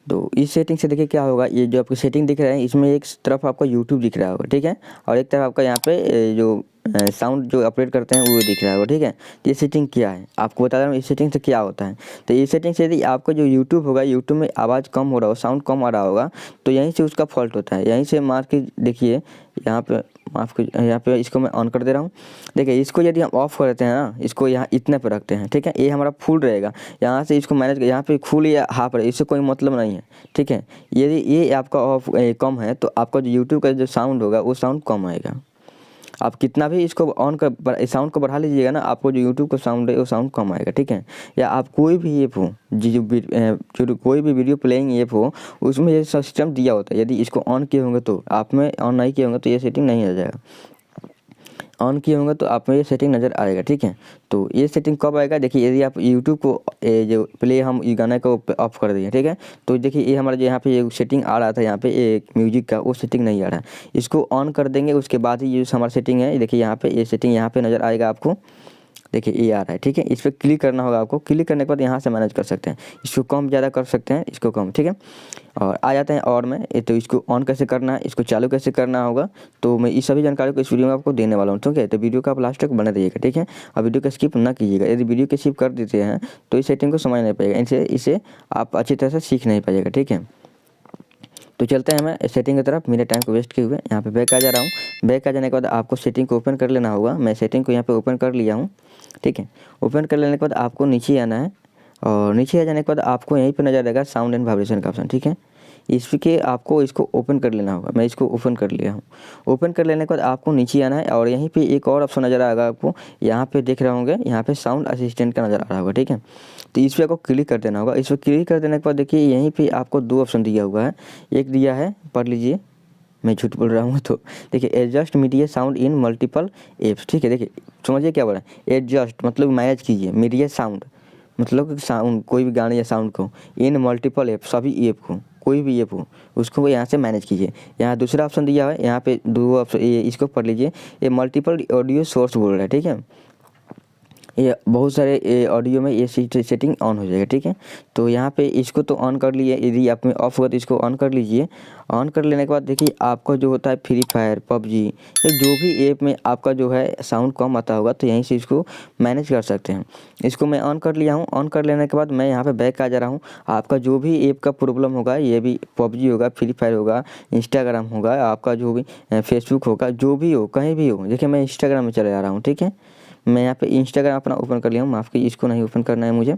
तो इस सेटिंग से देखिए क्या होगा, ये जो आपको सेटिंग दिख रहा है इसमें एक तरफ आपका यूट्यूब दिख रहा होगा, ठीक है, और एक तरफ आपका यहाँ पे जो साउंड जो अपलोड करते हैं वो दिख रहा होगा, ठीक है। तो ये सेटिंग क्या है आपको बता रहा हूँ, इस सेटिंग से क्या होता है। तो इस सेटिंग से यदि आपका जो यूट्यूब होगा, यूट्यूब में आवाज़ कम हो रहा हो, साउंड कम आ रहा होगा, तो यहीं से उसका फॉल्ट होता है। यहीं से मार के देखिए यहाँ पे, माफ़ कीजिए, यहाँ पे इसको मैं ऑन कर दे रहा हूँ। देखिए इसको यदि हम ऑफ करते हैं ना, इसको यहाँ इतने पर रखते हैं, ठीक है, ये हमारा फुल रहेगा। यहाँ से इसको मैनेज, यहाँ पे फुल या हाफ रहे, इससे कोई मतलब नहीं है, ठीक है। यदि ये आपका ऑफ कम है तो आपका जो यूट्यूब का जो साउंड होगा वो साउंड कम आएगा। आप कितना भी इसको ऑन कर साउंड को बढ़ा लीजिएगा ना, आपको जो यूट्यूब का साउंड है वो साउंड कम आएगा, ठीक है। या आप कोई भी ऐप हो, जो कोई भी वीडियो प्लेइंग ऐप हो, उसमें ये सिस्टम दिया होता है। यदि इसको ऑन किए होंगे तो आप में, ऑन नहीं किए होंगे तो ये सेटिंग नहीं आ जाएगा। ऑन किए होंगे तो आप में ये सेटिंग नज़र आएगा, ठीक है। तो ये सेटिंग कब आएगा, देखिए यदि आप यूट्यूब को जो प्ले हम ये गाने को ऑफ कर दिए, ठीक है, तो देखिए ये हमारा जो यहाँ पे ये सेटिंग आ रहा था, यहाँ पे एक म्यूजिक का, वो सेटिंग नहीं आ रहा है। इसको ऑन कर देंगे, उसके बाद ही ये हमारा सेटिंग है, देखिए यहाँ पे ये सेटिंग यहाँ पे नज़र आएगा आपको, देखिए ये आ रहा है, ठीक है। इस पर क्लिक करना होगा आपको, क्लिक करने के बाद यहाँ से मैनेज कर सकते हैं, इसको कम ज़्यादा कर सकते हैं, इसको कम, ठीक है। और आ जाते हैं और में, तो इसको ऑन कैसे करना है, इसको चालू कैसे करना होगा, तो मैं इस सभी जानकारी को इस वीडियो में आपको देने वाला हूँ, ठीक है। तो वीडियो को आप लास्ट तक बने रहिएगा, ठीक है, और वीडियो को स्किप ना कीजिएगा। यदि वीडियो को स्किप कर देते हैं तो इस सेटिंग को समझ नहीं पाएगा, इसे आप अच्छी तरह से सीख नहीं पाइएगा, ठीक है। तो चलते हैं मैं सेटिंग की तरफ, मेरे टाइम को वेस्ट किए हुए। यहाँ पे बैक आ जा रहा हूँ। बैक आ जाने के बाद आपको सेटिंग को ओपन कर लेना होगा। मैं सेटिंग को यहाँ पे ओपन कर लिया हूँ, ठीक है। ओपन कर लेने के बाद आपको नीचे आना है, और नीचे आ जाने के बाद आपको यहीं पे नजर आएगा साउंड एंड वाइब्रेशन का ऑप्शन, ठीक है। इसके आपको इसको ओपन कर लेना होगा। मैं इसको ओपन कर लिया हूँ। ओपन कर लेने के बाद आपको नीचे आना है, और यहीं पे एक और ऑप्शन नज़र आएगा आपको, यहाँ पे देख रहे होंगे, यहाँ पे साउंड असिस्टेंट का नज़र आ रहा होगा, ठीक है। तो इस पर आपको क्लिक कर देना होगा। इस पर क्लिक कर देने के बाद देखिए यहीं पे आपको दो ऑप्शन दिया हुआ है। एक दिया है, पढ़ लीजिए, मैं झूठ बोल रहा हूँ तो देखिए, adjust media sound in multiple apps, ठीक है। देखिए समझिए क्या बोल रहा है, एडजस्ट मतलब मैनेज कीजिए, मीडिया साउंड मतलब साउंड, कोई भी गाने या साउंड को, इन मल्टीपल ऐप, सभी ऐप को, कोई भी ऐप हो उसको यहाँ से मैनेज कीजिए। यहाँ दूसरा ऑप्शन दिया है, यहाँ पे दो ऑप्शन, ये इसको पढ़ लीजिए, ये मल्टीपल ऑडियो सोर्स बोल रहा है, ठीक है। ये बहुत सारे ऑडियो में ये सेटिंग ऑन हो जाएगा, ठीक है। तो यहाँ पे इसको तो ऑन कर लिए, यदि आप में ऑफ हुआ तो इसको ऑन कर लीजिए। ऑन कर लेने के बाद देखिए आपका जो होता है फ्री फायर, पबजी, या जो भी ऐप में आपका जो है साउंड कम आता होगा, तो यहीं से इसको मैनेज कर सकते हैं। इसको मैं ऑन कर लिया हूँ। ऑन कर लेने के बाद मैं यहाँ पे बैक आ जा रहा हूँ। आपका जो भी ऐप का प्रॉब्लम होगा, ये भी पबजी होगा, फ्री फायर होगा, इंस्टाग्राम होगा, आपका जो भी फेसबुक होगा, जो भी हो, कहीं भी हो, देखिए मैं इंस्टाग्राम में चले जा रहा हूँ, ठीक है। मैं यहाँ पे इंस्टाग्राम अपना ओपन कर लिया हूँ, माफ़ कीजिए, इसको नहीं ओपन करना है मुझे।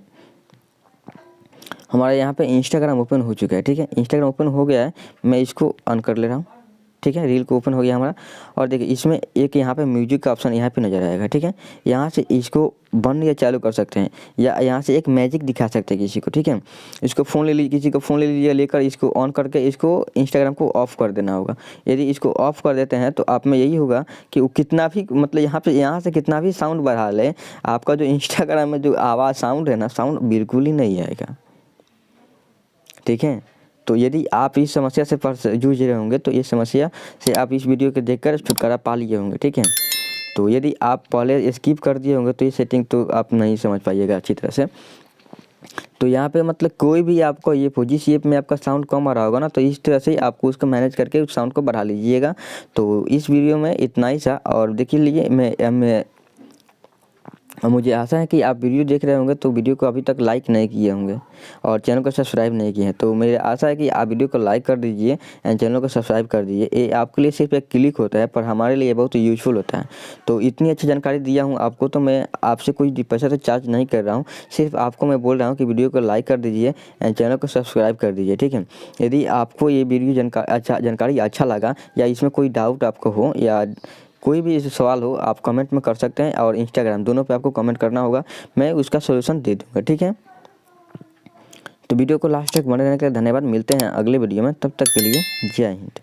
हमारा यहाँ पे इंस्टाग्राम ओपन हो चुका है, ठीक है। इंस्टाग्राम ओपन हो गया है, मैं इसको ऑन कर ले रहा हूँ, ठीक है। रील को ओपन हो गया हमारा, और देखिए इसमें एक यहाँ पे म्यूजिक का ऑप्शन यहाँ पे नज़र आएगा, ठीक है। यहाँ से इसको बंद या चालू कर सकते हैं, या यहाँ से एक मैजिक दिखा सकते हैं किसी को, ठीक है। इसको फ़ोन ले लीजिए, किसी को फ़ोन ले लीजिए, लेकर इसको ऑन करके इसको इंस्टाग्राम को ऑफ़ कर देना होगा। यदि इसको ऑफ़ कर देते हैं तो आप में यही होगा कि वो कितना भी, मतलब यहाँ से कितना भी साउंड बढ़ा ले, आपका जो इंस्टाग्राम में जो आवाज़ साउंड है ना, साउंड बिल्कुल ही नहीं आएगा, ठीक है। तो यदि आप इस समस्या से जूझ रहे होंगे तो इस समस्या से आप इस वीडियो को देखकर छुटकारा पा लिए होंगे, ठीक है। तो यदि आप पहले स्किप कर दिए होंगे तो ये सेटिंग तो आप नहीं समझ पाइएगा अच्छी तरह से। तो यहाँ पे मतलब कोई भी आपको ये जिस ऐप में आपका साउंड कम आ रहा होगा ना, तो इस तरह से आपको उसको मैनेज करके उस साउंड को बढ़ा लीजिएगा। तो इस वीडियो में इतना ही था, और देखिए लीजिए मैं मुझे आशा है कि आप वीडियो देख रहे होंगे तो वीडियो को अभी तक लाइक नहीं किए होंगे, और चैनल को सब्सक्राइब नहीं किए हैं। तो मेरी आशा है कि आप वीडियो को लाइक कर दीजिए एंड चैनल को सब्सक्राइब कर दीजिए। ये आपके लिए सिर्फ एक क्लिक होता है, पर हमारे लिए बहुत यूज़फुल होता है। तो इतनी अच्छी जानकारी दिया हूँ आपको, तो मैं आपसे कोई पैसा से चार्ज नहीं कर रहा हूँ, सिर्फ आपको मैं बोल रहा हूँ कि वीडियो को लाइक कर दीजिए एंड चैनल को सब्सक्राइब कर दीजिए, ठीक है। यदि आपको ये वीडियो जानकारी अच्छा लगा, या इसमें कोई डाउट आपको हो, या कोई भी सवाल हो, आप कमेंट में कर सकते हैं, और इंस्टाग्राम दोनों पे आपको कमेंट करना होगा, मैं उसका सॉल्यूशन दे दूंगा, ठीक है। तो वीडियो को लास्ट तक बने रहने के लिए धन्यवाद। मिलते हैं अगले वीडियो में, तब तक के लिए जय हिंद।